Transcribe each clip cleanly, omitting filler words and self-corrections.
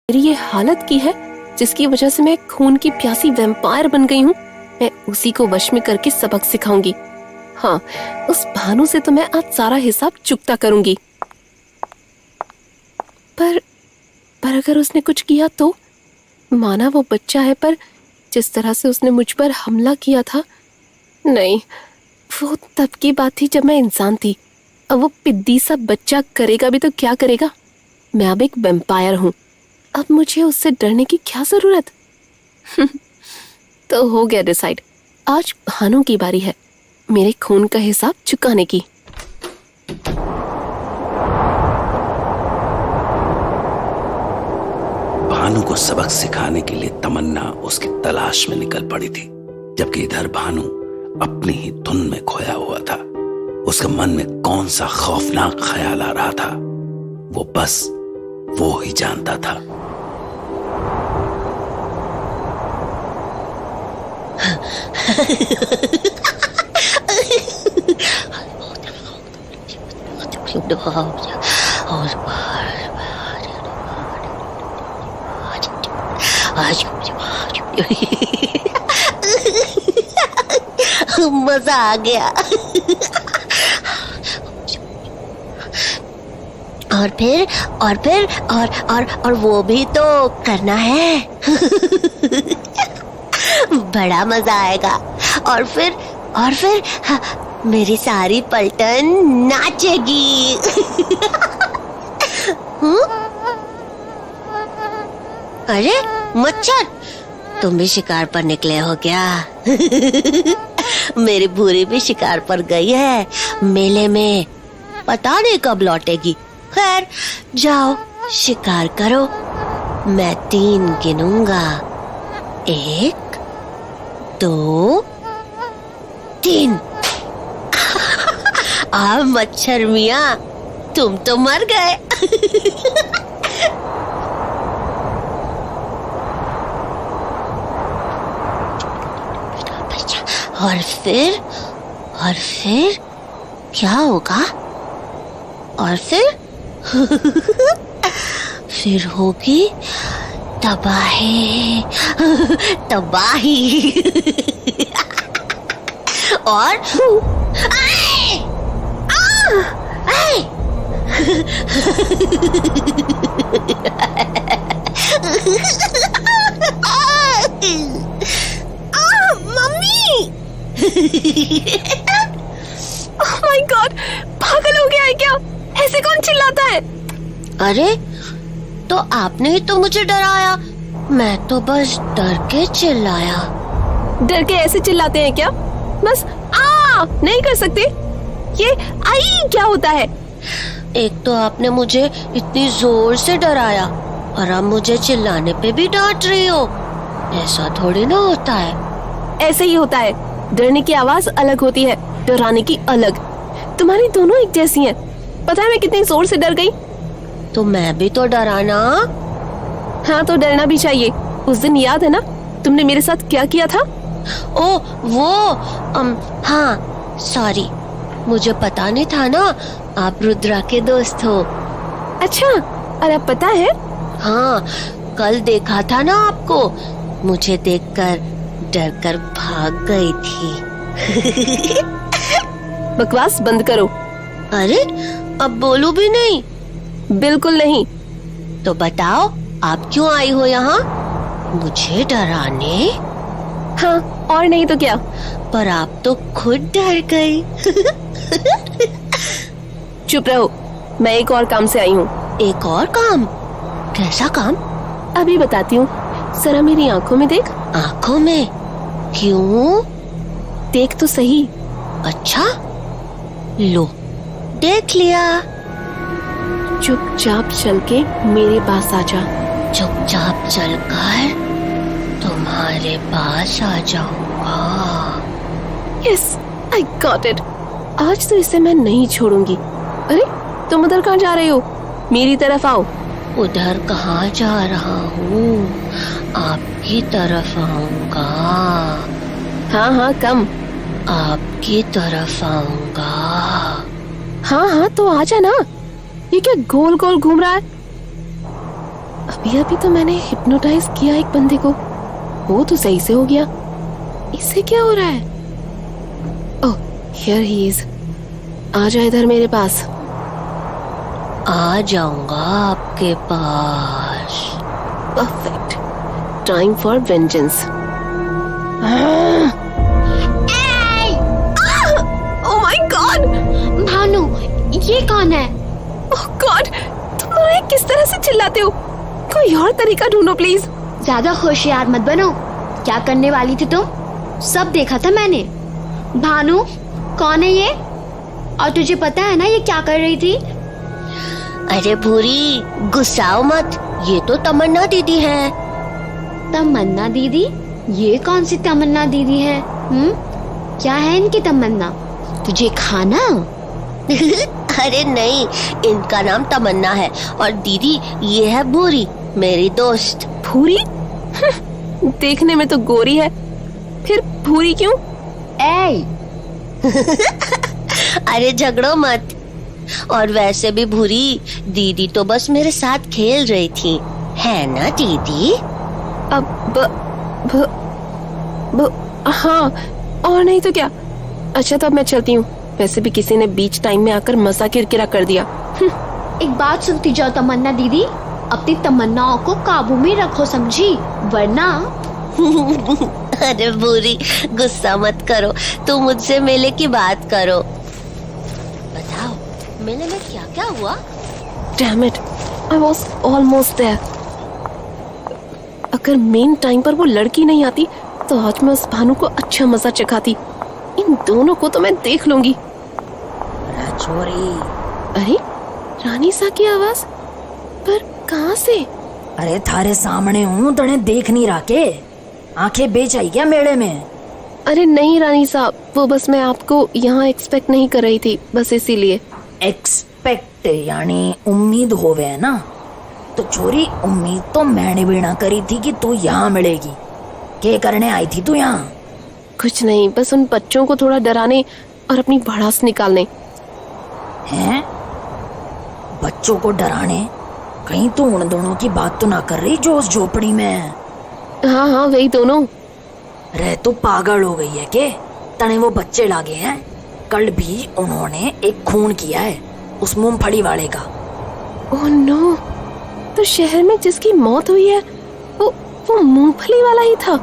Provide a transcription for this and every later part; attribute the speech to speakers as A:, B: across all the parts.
A: मेरी ये हालत की है जिसकी वजह से मैं खून की प्यासी वैम्पायर बन गई हूँ। मैं उसी को वश में करके सबक सिखाऊंगी। हाँ, उस भानु से तो मैं आज सारा हिसाब चुकता करूंगी। पर अगर उसने कुछ किया तो? माना वो बच्चा है, पर जिस तरह से उसने मुझ पर हमला किया था, नहीं, वो तब की बात थी जब मैं इंसान थी। अब वो पिद्दी सा बच्चा करेगा भी तो क्या करेगा? मैं अब एक वैम्पायर हूँ। अब मुझे उससे डरने की क्या जरूरत? तो हो गया डिसाइड। आज भानु की बारी है मेरे खून का हिसाब चुकाने की।
B: भानु को सबक सिखाने के लिए तमन्ना उसकी तलाश में निकल पड़ी थी, जबकि इधर भानु अपनी ही धुन में खोया हुआ था। उसके मन में कौन सा खौफनाक ख्याल आ रहा था, वो बस वो ही जानता था।
C: मजा आ गया। और वो भी तो करना है। बड़ा मजा आएगा। और फिर मेरी सारी पलटन नाचेगी। अरे मच्छर, तुम भी शिकार पर निकले हो क्या? मेरी भूरी भी शिकार पर गई है मेले में, पता नहीं कब लौटेगी। खैर जाओ शिकार करो, मैं 3 गिनूंगा। 1 2 3। आ मच्छर मियाँ, तुम तो मर गए। और फिर क्या होगा? और फिर होगी तबाही। और मम्मी!
A: ओह माय गॉड, पागल हो गया है क्या? ऐसे कौन चिल्लाता है?
C: अरे तो आपने ही तो मुझे डराया, मैं तो बस डर के चिल्लाया।
A: डर के ऐसे चिल्लाते हैं क्या? बस नहीं कर सकते? ये आई क्या होता है?
C: एक तो आपने मुझे इतनी जोर से डराया और अब मुझे चिल्लाने पे भी डांट रही हो। ऐसा थोड़ी ना होता है।
A: ऐसे ही होता है। डरने की आवाज अलग होती है, डराने की अलग। तुम्हारी दोनों एक जैसी हैं। पता है मैं कितनी जोर से डर गई?
C: तो मैं भी तो डरा ना।
A: हाँ, तो डरना भी चाहिए। उस दिन याद है ना तुमने मेरे साथ क्या किया था?
C: ओ वो हाँ सॉरी, मुझे पता नहीं था ना आप रुद्रा के दोस्त हो।
A: अच्छा, और अब पता है?
C: हाँ, कल देखा था ना आपको, मुझे देखकर डर कर भाग गई थी।
A: बकवास बंद करो।
C: अरे अब बोलू भी नहीं?
A: बिल्कुल नहीं।
C: तो बताओ आप क्यों आई हो यहाँ? मुझे डराने?
A: हाँ, और नहीं तो क्या।
C: पर आप तो खुद डर गई।
A: चुप रहो, मैं एक और काम से आई हूँ।
C: एक और काम? कैसा काम?
A: अभी बताती हूँ, जरा मेरी आंखों में देख।
C: आंखों में? क्यों?
A: देख तो सही।
C: अच्छा, लो देख लिया।
A: चुपचाप चल के मेरे पास आ जा।
C: चुपचाप चलकर तुम्हारे पास आ जाऊंगा।
A: Yes, I got it. आज तो इसे मैं नहीं छोड़ूंगी। अरे तुम उधर कहाँ जा रहे हो? मेरी तरफ आओ।
C: उधर कहाँ जा रहा हूँ, आपकी तरफ आऊंगा।
A: हाँ कम।
C: आपकी तरफ आऊंगा।
A: हाँ तो आजा ना। ये क्या गोल गोल घूम रहा है? अभी अभी तो मैंने हिप्नोटाइज किया एक बंदे को, वो तो सही से हो गया, इससे क्या हो रहा है? ओह, हियर ही इज। आ जा इधर मेरे पास।
C: आ जाऊंगा आपके पास।
A: Perfect, time for vengeance. Oh my god!
D: Bhanu, ये कौन है?
A: ओह गॉड, तुम दोनों ये किस तरह से चिल्लाते हो? कोई और तरीका ढूंढो प्लीज।
D: ज्यादा होशियार मत बनो। क्या करने वाली थी तुम? सब देखा था मैंने। भानु, कौन है ये? और तुझे पता है ना ये क्या कर रही थी?
C: अरे भूरी, गुस्साओ मत, ये तो तमन्ना दीदी है।
D: तमन्ना दीदी? ये कौन सी तमन्ना दीदी है? क्या है इनकी तमन्ना? तुझे खाना?
C: अरे नहीं, इनका नाम तमन्ना है और दीदी ये है भूरी, मेरी दोस्त।
A: भूरी? देखने में तो गोरी है, फिर भूरी क्यों?
D: ए!
C: अरे झगड़ो मत। और वैसे भी भूरी, दीदी तो बस मेरे साथ खेल रही थी, है ना दीदी?
A: अब हाँ, और नहीं तो क्या। अच्छा तो अब मैं चलती हूँ, वैसे भी किसी ने बीच टाइम में आकर मजा किरकिरा कर दिया।
D: एक बात सुनती जाओ तमन्ना दीदी, अपनी तमन्नाओं को काबू में रखो, समझी? वरना
C: अरे भूरी, गुस्सा मत करो, तुम मुझसे मेले की बात करो। बताओ, मेले में क्या क्या हुआ?
A: Damn it, I was almost there. अगर मेन टाइम पर वो लड़की नहीं आती तो आज मैं उस भानु को अच्छा मजा चखाती। इन दोनों को तो मैं देख लूंगी।
E: छोरी,
A: अरे रानी सा की आवाज, पर कहाँ से?
E: अरे थारे सामने हूँ, तने देख नहीं रहा के? आंखें बेच आई क्या मेले में?
A: अरे नहीं रानी साहब, वो बस मैं आपको यहाँ एक्सपेक्ट नहीं कर रही थी, बस इसीलिए।
E: एक्सपेक्ट यानी उम्मीद होवे है ना? तो छोरी, उम्मीद तो मैंने भी ना करी थी कि तू यहाँ मिलेगी। क्या करने आई थी तू यहाँ?
A: कुछ नहीं, बस उन बच्चों को थोड़ा डराने और अपनी भड़ास निकालने।
E: हैं? बच्चों को डराने? कहीं तू उन दोनों की बात तो ना कर रही जो उस झोपड़ी में है?
A: हाँ हाँ, वही दोनों।
E: रह तो पागल हो गई है के? तने वो बच्चे लागे हैं, कल भी उन्होंने एक खून किया है उस मूंगफली वाले का।
A: ओह नो, तो शहर में जिसकी मौत हुई है वो मूंगफली वाला ही था।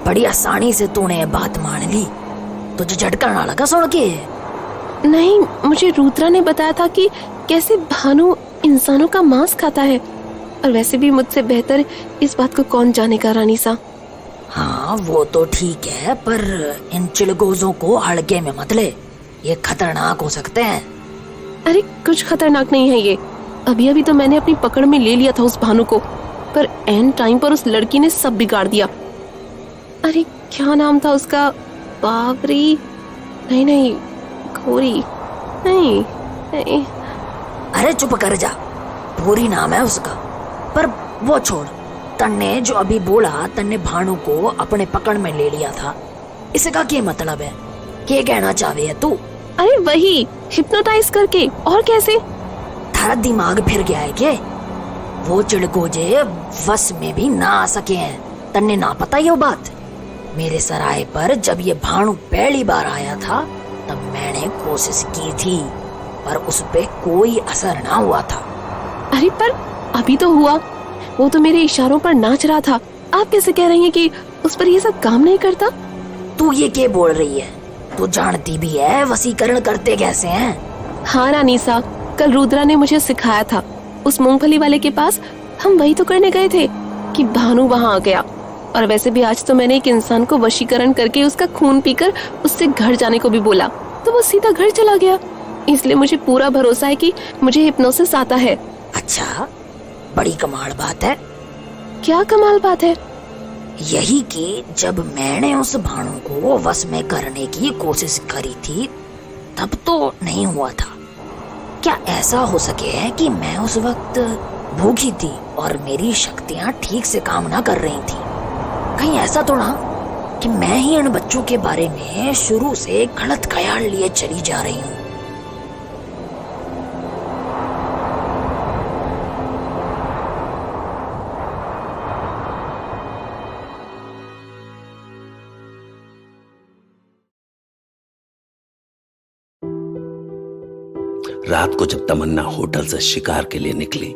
E: बड़ी आसानी से तूने बात मान ली, तुझे झटका ना लगा सुन के?
A: नहीं, मुझे रुद्रा ने बताया था कि कैसे भानु इंसानों का मांस खाता है, और वैसे भी मुझसे बेहतर इस बात को कौन जानेगा रानी सा।
E: हाँ वो तो ठीक है, पर इन चिलगोजों को हड़के में मत ले, ये खतरनाक हो सकते हैं।
A: अरे कुछ खतरनाक नहीं है ये, अभी अभी तो मैंने अपनी पकड़ में ले लिया था उस भानु को, पर एंड टाइम पर उस लड़की ने सब बिगाड़ दिया। अरे क्या नाम था उसका? बावरी? नहीं, घोरी? नहीं।
E: अरे चुप कर जा, भूरी नाम है उसका। पर वो छोड़, तन्ने जो अभी बोला, तन्ने भानु को अपने पकड़ में ले लिया था, इसका क्या मतलब है? क्या कहना चाहे है तू?
A: अरे वही, हिप्नोटाइज करके। और कैसे?
E: थारा दिमाग फिर गया है क्या? वो चिड़गोजे वश में भी ना आ सके हैं, तन्ने ना पता ये बात? मेरे सराय पर जब ये भानु पहली बार आया था तब मैंने कोशिश की थी, पर उस पे कोई असर ना हुआ था।
A: अरे पर अभी तो हुआ, वो तो मेरे इशारों पर नाच रहा था। आप कैसे कह रही हैं कि उस पर ये सब काम नहीं करता?
E: तू ये क्या बोल रही है? तू जानती भी है वशीकरण करते कैसे हैं?
A: हाँ रानी सा, कल रुद्रा ने मुझे सिखाया था। उस मूंगफली वाले के पास हम वही तो करने गए थे कि भानु वहाँ आ गया। और वैसे भी आज तो मैंने एक इंसान को वशीकरण करके उसका खून पीकर उससे घर जाने को भी बोला, तो वो सीधा घर चला गया। इसलिए मुझे पूरा भरोसा है कि मुझे हिप्नोसिस आता है।
E: अच्छा, बड़ी कमाल बात है।
A: क्या कमाल बात है?
E: यही कि जब मैंने उस भानु को वश में करने की कोशिश करी थी तब तो नहीं हुआ था। क्या ऐसा हो सके है कि मैं उस वक्त भूखी थी और मेरी शक्तियां ठीक से काम ना कर रही थी? कहीं ऐसा तो ना कि मैं ही इन बच्चों के बारे में शुरू से गलत ख्याल लिए चली जा रही हूँ?
B: रात को जब तमन्ना होटल से शिकार के लिए निकली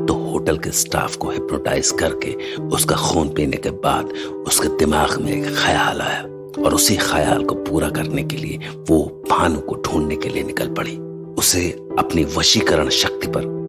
B: तो होटल के स्टाफ को हिप्नोटाइज करके उसका खून पीने के बाद उसके दिमाग में एक ख्याल आया और उसी ख्याल को पूरा करने के लिए वो भानु को ढूंढने के लिए निकल पड़ी। उसे अपनी वशीकरण शक्ति पर